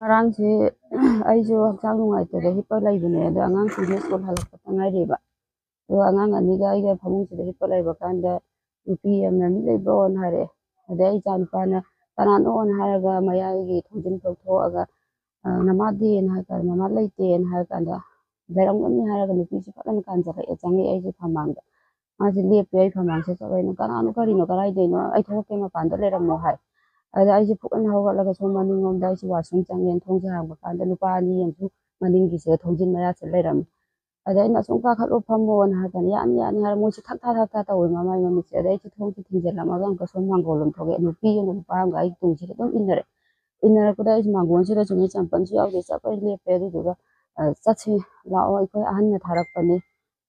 ꯉꯔꯥꯡꯁꯦ ꯑꯩꯁꯨ ꯍꯛꯆꯥꯡ ꯅꯨꯡꯉꯥꯏꯇꯗ ꯍꯤꯞꯄ ꯂꯩꯕꯅꯦ ꯑꯗꯣ ꯑꯉꯥꯡꯁꯤꯡꯁꯦ ꯁ꯭ꯀꯨꯜ ꯍꯜꯂꯛꯄꯇ ꯉꯥꯏꯔꯤꯕ ꯑꯗꯨꯒ ꯑꯉꯥꯡ ꯑꯅꯤꯒ ꯑꯩꯒ ꯐꯃꯨꯡꯁꯤꯗ ꯍꯤꯞꯄ ꯂꯩꯕ ꯀꯥꯟꯗ ꯅꯨꯄꯤ ꯑꯃꯅ ꯃꯤ ꯂꯩꯕ꯭ꯔꯣꯅ ꯍꯥꯏꯔꯛꯑꯦ ꯑꯗꯩ ꯑꯩ ꯏꯆꯥ ꯅꯨꯄꯥꯅ ꯀꯅꯥꯅꯣꯅ ꯍꯥꯏꯔꯒ ꯃꯌꯥꯏꯒꯤ ꯊꯣꯡꯖꯤꯟ ꯂꯧꯊꯣꯛꯑꯒ ꯃꯃꯥꯗꯤꯅ ꯍꯥꯏ ꯀꯥꯟꯗ ꯃꯃꯥ ꯂꯩꯇꯦꯅ ꯍꯥꯏꯔ ꯀꯥꯟꯗ ꯂꯩꯔꯝꯒꯅꯤ ꯍꯥꯏꯔꯒ ꯅꯨꯄꯤꯁꯤ ꯐꯖꯅ ꯀꯥꯟꯖꯜꯂꯛꯑꯦ ꯆꯪꯉꯛꯑꯦ ꯑꯩꯁꯦ ꯐꯝꯃꯥꯡꯗ ꯃꯥꯁꯦ ꯂꯦꯞꯄꯦ ꯑꯩ ꯐꯝꯃꯥꯡꯁꯦ ꯆꯠꯂꯩꯅꯣ ꯀꯅꯥꯅꯣ ꯀꯔꯤꯅꯣ ꯀꯗꯥꯏꯗꯩꯅꯣ ꯑꯩ ꯊꯣꯛꯂꯛꯀꯦ ꯃꯄꯥꯟꯗ ꯂꯩꯔꯝꯃꯣ ꯍꯥꯏ ꯑꯗ ꯑꯩꯁꯦ ꯐꯨꯛꯅ ꯍꯧꯒꯠꯂꯒ ꯁꯣꯝ ꯃꯅꯤꯡꯂꯣꯝꯗ ꯑꯩꯁꯦ ꯋꯥꯁꯔꯨꯝ ꯆꯪꯉꯦꯅ ꯊꯣꯡꯁꯦ ꯍꯥꯡꯕ ꯀꯥꯟꯗ ꯅꯨꯄꯥ ꯑꯅꯤ ꯑꯃꯁꯨ ꯃꯅꯤꯡꯒꯤꯁꯤꯗ ꯊꯣꯡꯖꯤꯟ ꯃꯌꯥꯁꯤꯗ ꯂꯩꯔꯝꯃꯦ ꯑꯗ ꯑꯩꯅ ꯑꯁꯨꯝ ꯀꯥꯈꯠꯂꯣ ꯐꯝꯃꯣꯅ ꯍꯥꯏꯔ ꯌꯥꯅꯤ ꯌꯥꯅꯤ ꯍꯥꯏꯔ ꯃꯣꯏꯁꯦ ꯊꯛ ꯊꯥ ꯇꯧꯋꯦ ꯃꯃꯥꯏ ꯃꯃꯤꯠꯁꯦ ꯑꯗꯩ ꯑꯩꯁꯦ ꯊꯣꯡꯁꯦ ꯊꯤꯡꯖꯤꯜꯂꯝꯃꯒ ꯑꯃꯨꯛꯀ ꯁꯣꯝ ꯃꯥꯡꯒꯣꯜ ꯂꯣꯝ ꯊꯣꯛꯂꯛꯑꯦ ꯅꯨꯄꯤ ꯑꯃꯒ ꯅꯨꯄꯥ ꯑꯃꯒ ꯑꯩ ꯇꯨꯡꯁꯤꯗ ꯑꯗꯨꯝ ꯏꯟꯅꯔꯛꯄꯗ ꯑꯩꯁꯦ ꯃꯥꯡꯒꯣꯜꯁꯤꯗ ꯆꯨꯝꯃꯤ ꯆꯝꯄꯜꯁꯨ ꯌꯥꯎꯗꯦ ꯆꯠꯄꯩ ꯂꯦꯞꯄꯦ ꯑꯗꯨꯗꯨꯒ ꯆꯠꯁꯤ ꯂꯥꯛꯑꯣ ꯑꯩꯈꯣꯏ ꯑꯍꯟꯅ ꯊꯥꯔꯛꯄꯅꯤ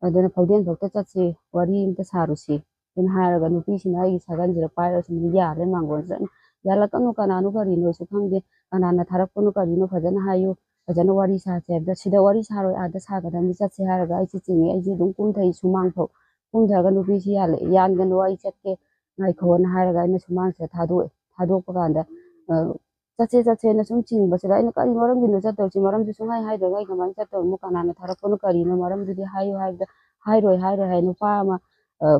ꯑꯗꯨꯅ ꯐꯥꯎꯗꯦꯟꯐꯧꯇ ꯆꯠꯁꯤ ꯋꯥꯔꯤ ꯑꯝꯇ ꯁꯥꯔꯨꯁꯤ ꯑꯗꯨꯅ ꯍꯥꯏꯔꯒ ꯅꯨꯄꯤꯁꯤꯅ ꯑꯩꯒꯤ ꯁꯥꯒꯟꯁꯤꯗ ꯄꯥꯏꯔꯒ ꯁꯨꯝ ꯌꯥꯜꯂꯦ ꯃꯥꯡꯒꯣꯜꯁꯤꯗ ꯌꯥꯜꯂꯛꯀꯅꯨ ꯀꯅꯥꯅꯣ ꯀꯔꯤꯅꯣꯁꯨ ꯈꯪꯗꯦ ꯀꯅꯥꯅ ꯊꯥꯔꯛꯄꯅꯣ ꯀꯔꯤꯅꯣ ꯐꯖꯅ ꯍꯥꯏꯌꯨ ꯐꯖꯅ ꯋꯥꯔꯤ ꯁꯥꯁꯦ ꯍꯥꯏꯕꯗ ꯁꯤꯗ ꯋꯥꯔꯤ ꯁꯥꯔꯣꯏ ꯑꯥꯗ ꯁꯥꯒꯗꯕꯅꯤ ꯆꯠꯁꯦ ꯍꯥꯏꯔꯒ ꯑꯩꯁꯦ ꯆꯤꯡꯉꯦ ꯑꯩꯁꯦ ꯑꯗꯨꯝ ꯀꯨꯝꯊꯩ ꯁꯨꯃꯥꯡꯐꯥꯎ ꯀꯨꯝꯊꯔꯒ ꯅꯨꯄꯤꯁꯤ ꯌꯥꯜꯂꯛꯑꯦ ꯌꯥꯟꯒꯅꯨ ꯑꯩ ꯆꯠꯀꯦ ꯉꯥꯏꯈꯣꯅ ꯍꯥꯏꯔꯒ ꯑꯩꯅ ꯁꯨꯃꯥꯡꯁꯤꯗ ꯊꯥꯗꯣꯛꯑꯦ ꯊꯥꯗꯣꯛꯄ ꯀꯥꯟꯗ ꯆꯠꯁꯦꯅ ꯁꯨꯝ ꯆꯤꯡꯕꯁꯤꯗ ꯑꯩꯅ ꯀꯔꯤ ꯃꯔꯝꯒꯤꯅꯣ ꯆꯠꯇꯧꯁꯤ ꯃꯔꯝꯁꯨ ꯁꯨꯡꯍꯥꯏ ꯍꯥꯏꯗ꯭ꯔꯒ ꯑꯩ ꯀꯃꯥꯏꯅ ꯆꯠꯇꯧꯅꯣ ꯀꯅꯥꯅ ꯊꯥꯔꯛꯄꯅꯣ ꯀꯔꯤꯅꯣ ꯃꯔꯝꯗꯨꯗꯤ ꯍꯥꯏꯌꯨ ꯍꯥꯏꯕꯗ ꯍꯥꯏꯔꯣꯏ ꯍꯥꯏ ꯅꯨꯄꯥ ꯑꯃ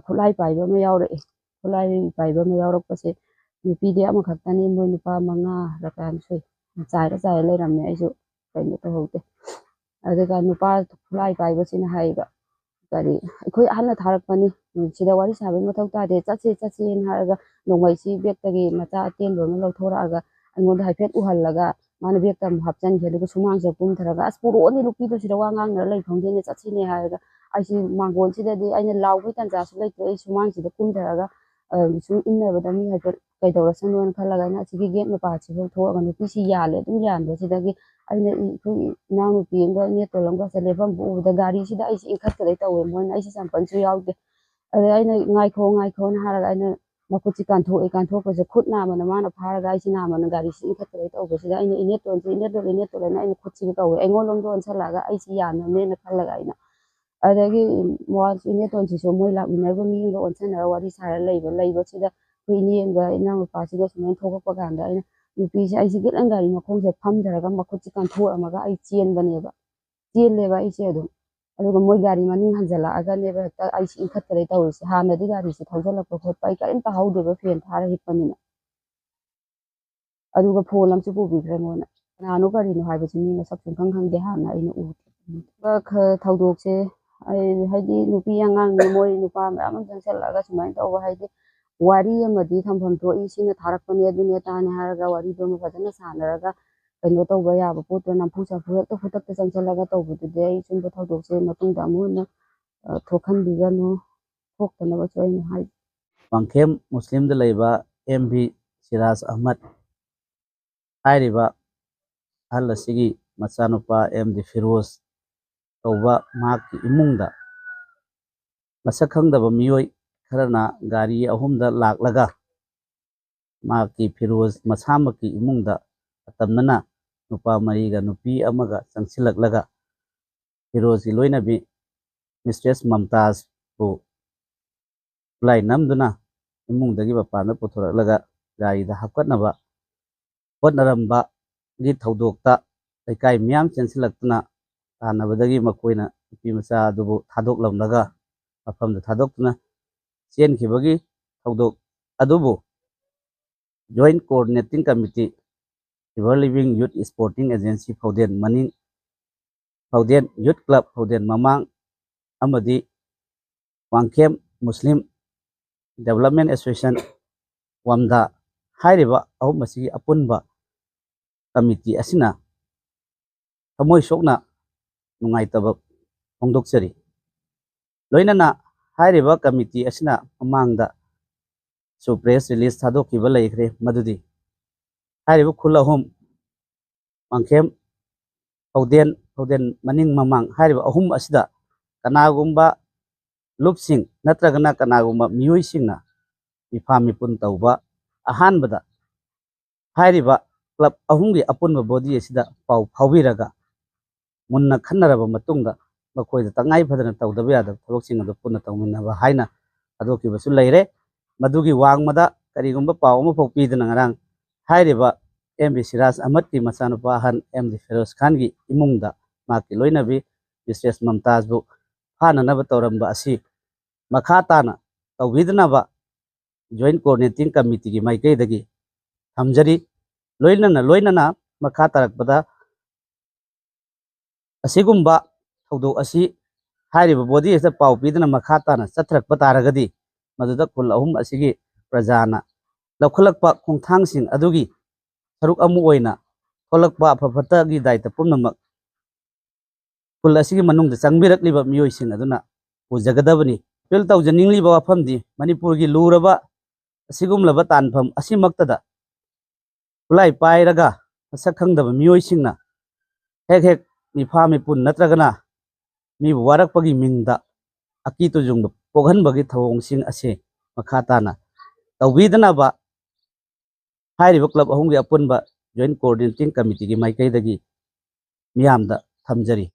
ꯈꯨꯠꯂꯥꯏ ꯄꯥꯏꯕ ꯑꯃ ꯌꯥꯎꯔꯛꯑꯦ ꯈꯨꯠꯂꯥꯏ ꯄꯥꯏꯕ ꯑꯃ ꯌꯥꯎꯔꯛꯄꯁꯦ ꯅꯨꯄꯤꯗꯤ ꯑꯃꯈꯛꯇꯅꯤ ꯃꯣꯏ ꯅꯨꯄꯥ 5ꯔ ꯀꯌꯥꯅꯣ ꯁꯨꯏ ꯆꯥꯏꯔ ꯂꯩꯔꯝꯃꯦ ꯑꯩꯁꯨ ꯀꯩꯅꯣ ꯇꯧꯍꯧꯗꯦ ꯑꯗꯨꯒ ꯅꯨꯄꯥ ꯈꯨꯠꯂꯥꯏ ꯄꯥꯏꯕꯁꯤꯅ ꯍꯥꯏꯕ ꯀꯔꯤ ꯑꯩꯈꯣꯏ ꯑꯍꯟꯅ ꯊꯥꯔꯛꯄꯅꯤ ꯁꯤꯗ ꯋꯥꯔꯤ ꯁꯥꯕꯒꯤ ꯃꯊꯧ ꯇꯥꯗꯦ ꯆꯠꯁꯦꯅ ꯍꯥꯏꯔꯒ ꯅꯣꯡꯃꯩꯁꯤ ꯕꯦꯛꯇꯒꯤ ꯃꯆꯥ ꯑꯇꯦꯟꯕ ꯑꯃ ꯂꯧꯊꯣꯔꯛꯑꯒ ꯑꯩꯉꯣꯟꯗ ꯍꯥꯏꯐꯦꯠ ꯎꯍꯜꯂꯒ ꯃꯥꯅ ꯕꯦꯛꯇ ꯑꯃꯨꯛ ꯍꯥꯞꯆꯤꯟꯈꯤ ꯑꯗꯨꯒ ꯁꯨꯃꯥꯡꯁꯤꯗ ꯀꯨꯝꯊꯔꯒ ꯑꯁ ꯄꯨꯔꯛꯑꯣꯅꯦ ꯅꯨꯄꯤꯗꯣ ꯁꯤꯗ ꯋꯥ ꯉꯥꯡꯅꯔ ꯂꯩ ꯈꯪꯗꯦꯅꯦ ꯆꯠꯁꯤꯅꯦ ꯍꯥꯏꯔꯒ ꯑꯩꯁꯤ ꯃꯥꯡꯒꯣꯟꯁꯤꯗꯗꯤ ꯑꯩꯅ ꯂꯥꯎꯕꯒꯤ ꯇꯟꯖꯥꯁꯨ ꯂꯩꯇ꯭ꯔꯦ ꯑꯩ ꯁꯨꯃꯥꯡꯁꯤꯗ ꯀꯨꯝꯊꯔꯒ ꯁꯨꯝ ꯏꯟꯅꯕꯗ ꯃꯤ ꯍꯥꯏꯐꯦꯠ ꯀꯩꯗꯧꯔꯁꯅꯣꯅ ꯈꯜꯂꯒ ꯑꯩꯅ ꯑꯁꯤꯒꯤ ꯒꯦꯠ ꯃꯄꯥꯁꯤꯐꯥꯎ ꯊꯣꯛꯑꯒ ꯅꯨꯄꯤꯁꯤ ꯌꯥꯜꯂꯦ ꯑꯗꯨꯝ ꯌꯥꯟꯕꯁꯤꯗꯒꯤ ꯑꯩꯅ ꯑꯩꯈꯣꯏ ꯏꯅꯥꯎꯅꯨꯄꯤ ꯑꯃꯒ ꯏꯅꯦꯇꯣꯟ ꯑꯃꯒ ꯂꯦꯞꯐꯝ ꯎꯕꯗ ꯒꯥꯔꯤꯁꯤꯗ ꯑꯩꯁꯦ ꯏꯟꯈꯠꯀꯗꯩ ꯇꯧꯋꯦ ꯃꯣꯏꯅ ꯑꯩꯁꯦ ꯆꯝꯄꯜꯁꯨ ꯌꯥꯎꯗꯦ ꯑꯗ ꯑꯩꯅ ꯉꯥꯏꯈꯣꯅ ꯍꯥꯏꯔꯒ ꯑꯩꯅ ꯃꯈꯨꯠꯁꯤ ꯀꯥꯟꯊꯣꯛꯄꯁꯦ ꯈꯨꯠ ꯅꯥꯝꯃꯅ ꯃꯥꯅ ꯐꯥꯔꯒ ꯑꯩꯁꯤ ꯅꯥꯝꯃꯅ ꯒꯥꯔꯤꯁꯤ ꯏꯟꯈꯠꯀꯗꯩ ꯇꯧꯕꯁꯤꯗ ꯑꯩꯅ ꯏꯅꯦꯇꯣꯟ ꯑꯩꯅ ꯈꯨꯠꯁꯤꯒ ꯇꯧꯋꯦ ꯑꯩꯉꯣꯟꯂꯣꯝꯗ ꯑꯣꯟꯁꯜꯂꯛꯑꯒ ꯑꯩꯁꯤ ꯌꯥꯟꯅꯕꯅꯦꯅ ꯈꯜꯂꯒ ꯑꯩꯅ ꯑꯗꯒꯤ ꯏꯅꯦꯇꯣꯟꯁꯤꯁꯨ ꯃꯣꯏ ꯂꯥꯛꯃꯤꯟꯅꯔꯤꯕ ꯃꯤ ꯑꯃꯒ ꯑꯣꯟꯁꯟꯅꯔꯒ ꯋꯥꯔꯤ ꯁꯥꯔ ꯂꯩꯕꯁꯤꯗ ꯑꯩꯈꯣꯏ ꯏꯅꯦ ꯑꯃꯒ ꯏꯅꯥꯎꯅꯨꯄꯥꯁꯤꯒ ꯁꯨꯃꯥꯏꯅ ꯊꯣꯛꯂꯛꯄ ꯀꯥꯟꯗ ꯑꯩꯅ ꯅꯨꯄꯤꯁꯦ ꯑꯩꯁꯦ ꯒꯦꯠꯂꯪ ꯒꯥꯔꯤ ꯃꯈꯣꯡꯁꯦ ꯐꯝꯊꯔꯒ ꯃꯈꯨꯠꯁꯦ ꯀꯥꯟꯊꯣꯛꯑꯝꯃꯒ ꯑꯩ ꯆꯦꯜꯂꯦꯕ ꯑꯩꯁꯦ ꯑꯗꯨꯝ ꯑꯗꯨꯒ ꯃꯣꯏ ꯒꯥꯔꯤ ꯃꯅꯤꯡ ꯍꯟꯖꯜꯂꯛꯑꯒꯅꯦꯕ ꯍꯦꯛꯇ ꯑꯩꯁꯦ ꯏꯟꯈꯠꯀꯗꯩ ꯇꯧꯔꯤꯁꯦ ꯍꯥꯟꯅꯗꯤ ꯒꯥꯔꯤꯁꯦ ꯊꯧꯖꯤꯜꯂꯛꯄ ꯈꯣꯠꯄ ꯑꯩ ꯀꯔꯤꯝ ꯇꯥꯍꯧꯗꯦꯕ ꯐꯦꯟ ꯊꯥꯔ ꯍꯤꯞꯄꯅꯤꯅ ꯑꯗꯨꯒ ꯐꯣꯟ ꯑꯃꯁꯨ ꯄꯨꯕꯤꯈ꯭ꯔꯦ ꯃꯣꯏꯅ ꯀꯅꯥꯅꯣ ꯀꯔꯤꯅꯣ ꯍꯥꯏꯕꯁꯤ ꯃꯤ ꯃꯁꯛ ꯁꯨꯡꯈꯪ ꯈꯪꯗꯦ ꯍꯥꯟꯅ ꯑꯩꯅ ꯊꯧꯗꯣꯛꯁꯦ ꯍꯥꯏꯗꯤ ꯅꯨꯄꯤ ꯑꯉꯥꯡꯅꯤ ꯃꯣꯏ ꯅꯨꯄꯥ ꯃꯌꯥꯝ ꯑꯃ ꯆꯪꯁꯤꯜꯂꯛꯑꯒ ꯁꯨꯃꯥꯏꯅ ꯇꯧꯕ ꯍꯥꯏꯗꯤ ꯋꯥꯔꯤ ꯑꯃꯗꯤ ꯊꯝꯐꯝ ꯊꯣꯛꯏ ꯁꯤꯅ ꯊꯥꯔꯛꯄꯅꯤ ꯑꯗꯨꯅꯦ ꯇꯥꯅꯤ ꯍꯥꯏꯔꯒ ꯋꯥꯔꯤꯗꯣ ꯑꯃ ꯐꯖꯅ ꯁꯥꯟꯅꯔꯒ ꯀꯩꯅꯣ ꯇꯧꯕ ꯌꯥꯕ ꯄꯣꯠꯇꯣ ꯅꯝꯐꯨ ꯁꯥꯐꯨ ꯍꯦꯛꯇ ꯈꯨꯗꯛꯇ ꯆꯪꯁꯤꯜꯂꯒ ꯇꯧꯕꯗꯨꯗꯤ ꯑꯩ ꯁꯨꯝꯕ ꯊꯧꯗꯣꯛꯁꯦ ꯃꯇꯨꯡꯗ ꯑꯃꯨꯛ ꯍꯟꯅ ꯊꯣꯛꯍꯟꯕꯤꯒꯅꯨ ꯊꯣꯛꯇꯅꯕꯁꯨ ꯑꯩꯅ ꯍꯥꯏ ꯋꯥꯡꯈꯦꯝ ꯃꯨꯁꯂꯤꯝꯗ ꯂꯩꯕ MV ꯁꯤꯔꯥꯖ ꯑꯍꯃꯗ ꯍꯥꯏꯔꯤꯕ ꯑꯍꯜ ꯑꯁꯤꯒꯤ ꯃꯆꯥꯅꯨꯄꯥ MD ꯐꯤꯔꯣꯖ ꯀꯧꯕ ꯃꯍꯥꯛꯀꯤ ꯏꯃꯨꯡꯗ ꯃꯁꯛ ꯈꯪꯗꯕ ꯃꯤꯑꯣꯏ ꯈꯔꯅ ꯒꯥꯔꯤ 3ꯗ ꯂꯥꯛꯂꯒ ꯃꯍꯥꯛꯀꯤ ꯐꯤꯔꯣꯖ ꯃꯁꯥꯃꯛꯀꯤ ꯏꯃꯨꯡꯗ ꯑꯇꯝꯅꯅ ꯅꯨꯄꯥ 4ꯒ ꯅꯨꯄꯤ ꯑꯃꯒ ꯆꯪꯁꯤꯜꯂꯛꯂꯒ ꯐꯤꯔꯣꯖꯀꯤ ꯂꯣꯏꯅꯕꯤ ꯃꯤꯁꯇ꯭ꯔꯦꯁ ꯃꯝꯇꯥꯖꯕꯨ ꯈꯨꯠꯂꯥꯏ ꯅꯝꯗꯨꯅ ꯏꯃꯨꯡꯗꯒꯤ ꯃꯄꯥꯟꯗ ꯄꯨꯊꯣꯔꯛꯂꯒ ꯒꯥꯔꯤꯗ ꯍꯥꯞꯀꯠꯅꯕ ꯍꯣꯠꯅꯔꯝꯕꯒꯤ ꯊꯧꯗꯣꯛꯇ ꯂꯩꯀꯥꯏ ꯃꯤꯌꯥꯝ ꯆꯦꯟꯁꯤꯜꯂꯛꯇꯨꯅ ꯇꯥꯟꯅꯕꯗꯒꯤ ꯃꯈꯣꯏꯅ ꯅꯨꯄꯤ ꯃꯆꯥ ꯑꯗꯨꯕꯨ ꯊꯥꯗꯣꯛꯂꯝꯂꯒ ꯃꯐꯝꯗ ꯊꯥꯗꯣꯛꯇꯨꯅ ꯆꯦꯟꯈꯤꯕꯒꯤ ꯊꯧꯗꯣꯛ ꯑꯗꯨꯕꯨ ꯖꯣꯏꯟ ꯀꯣꯑꯣꯔꯗꯤꯅꯦꯇꯤꯡ ꯀꯃꯤꯇꯤ ꯏꯚꯔ ꯂꯤꯚꯤꯡ ꯌꯨꯠ ꯁ꯭ꯄꯣꯔꯇꯤꯡ ꯑꯦꯖꯦꯟꯁꯤ ꯐꯥꯎꯗꯦꯟ ꯃꯅꯤꯡ ꯐꯥꯎꯗꯦꯟ ꯌꯨꯠ ꯀ꯭ꯂꯕ ꯐꯥꯎꯗꯦꯟ ꯃꯃꯥꯡ ꯑꯃꯗꯤ ꯋꯥꯡꯈꯦꯝ ꯃꯨꯁꯂꯤꯝ ꯗꯦꯕꯂꯞꯃꯦꯟ ꯑꯦꯁꯣꯁꯤꯌꯦꯁꯟ ꯋꯥꯝꯗꯥ ꯍꯥꯏꯔꯤꯕ 3 ꯑꯁꯤꯒꯤ ꯑꯄꯨꯟꯕ ꯀꯃꯤꯇꯤ ꯑꯁꯤꯅ ꯊꯃꯣꯏ ꯁꯣꯛꯅ ꯅꯨꯡꯉꯥꯏꯇꯕ ꯐꯣꯡꯗꯣꯛꯆꯔꯤ ꯂꯣꯏꯅꯅ ꯍꯥꯏꯔꯤꯕ ꯀꯃꯤꯇꯤ ꯑꯁꯤꯅ ꯃꯃꯥꯡꯗ ꯁꯨ ꯄ꯭ꯔꯦꯁ ꯔꯤꯂꯤꯖ ꯊꯥꯗꯣꯛꯈꯤꯕ ꯂꯩꯈ꯭ꯔꯦ ꯃꯗꯨꯗꯤ ꯍꯥꯏꯔꯤꯕ ꯈꯨꯜ 3 ꯋꯥꯡꯈꯦꯝ ꯐꯥꯎꯗꯦꯟ ꯃꯅꯤꯡ ꯃꯃꯥꯡ ꯍꯥꯏꯔꯤꯕ 3 ꯑꯁꯤꯗ ꯀꯅꯥꯒꯨꯝꯕ ꯂꯨꯞꯁꯤꯡ ꯅꯠꯇ꯭ꯔꯒꯅ ꯀꯅꯥꯒꯨꯝꯕ ꯃꯤꯑꯣꯏꯁꯤꯡꯅ ꯃꯤꯐꯥ ꯃꯤꯄꯨꯟ ꯇꯧꯕ ꯑꯍꯥꯟꯕꯗ ꯍꯥꯏꯔꯤꯕ ꯀ꯭ꯂꯕ 3ꯒꯤ ꯑꯄꯨꯟꯕ ꯕꯣꯗꯤ ꯑꯁꯤꯗ ꯄꯥꯎ ꯐꯥꯎꯕꯤꯔꯒ ꯃꯨꯟꯅ ꯈꯟꯅꯔꯕ ꯃꯇꯨꯡꯗ ꯃꯈꯣꯏꯗ ꯇꯉꯥꯏ ꯐꯗꯅ ꯇꯧꯗꯕ ꯌꯥꯗꯕ ꯊꯕꯛꯁꯤꯡ ꯑꯗꯨ ꯄꯨꯟꯅ ꯇꯧꯃꯤꯟꯅꯕ ꯍꯥꯏꯅ ꯊꯥꯗꯣꯛꯈꯤꯕꯁꯨ ꯂꯩꯔꯦ ꯃꯗꯨꯒꯤ ꯋꯥꯡꯃꯗ ꯀꯔꯤꯒꯨꯝꯕ ꯄꯥꯎ ꯑꯃꯐꯥꯎ ꯄꯤꯗꯅ ꯉꯔꯥꯡ ꯍꯥꯏꯔꯤꯕ MB Siraj Ahmad की मचानुपा अहन MD Feroz Khan की इमुंगदा माकी लोइनबी मिस्ट्रेस ममताज बु फाननब तौरंबा असि मखा ताना तौबिदनबा जॉइंट कोऑर्डिनेटिंग कमिटी की माइकैदगी थमजरी लोइनना मखा तारकपदा असिगुम्बा थौदोक असि हारिबा बॉडी एस पाउ पीदना मखा ताना चथरकपा तारगदी मदुदा खुल अहुम असिगी प्रजाना लौखलकपा खोंथांगसिंग अदुगी सरुक अमु ओइना थोलकपा अफफतागी दायित्व पुनमक खुल असिगी मनुंगदा चंगबिरकलिबा मियोइसिंग अदुना उजगदबनी फिल तौजनिंगलिबा वाफमदी मणिपुर की लूरबा असिगुमलबा तानफम असिमक्तदा खुलाई पाइरगा मसक खंगदबा मियोइसिंगना हेक हेक मिफा मिपुन नत्रगना मी वारकपगी मिंगदा अकी तुजुंग पोगहनबगी थवोंगसिंग असे मखा ताना तौबिदनबा हारिबा क्लब अहुंगी अपुनबा जॉइंट कोऑर्डिनेटिंग कमिटी की माइकैदगी मियामदा थमजरी।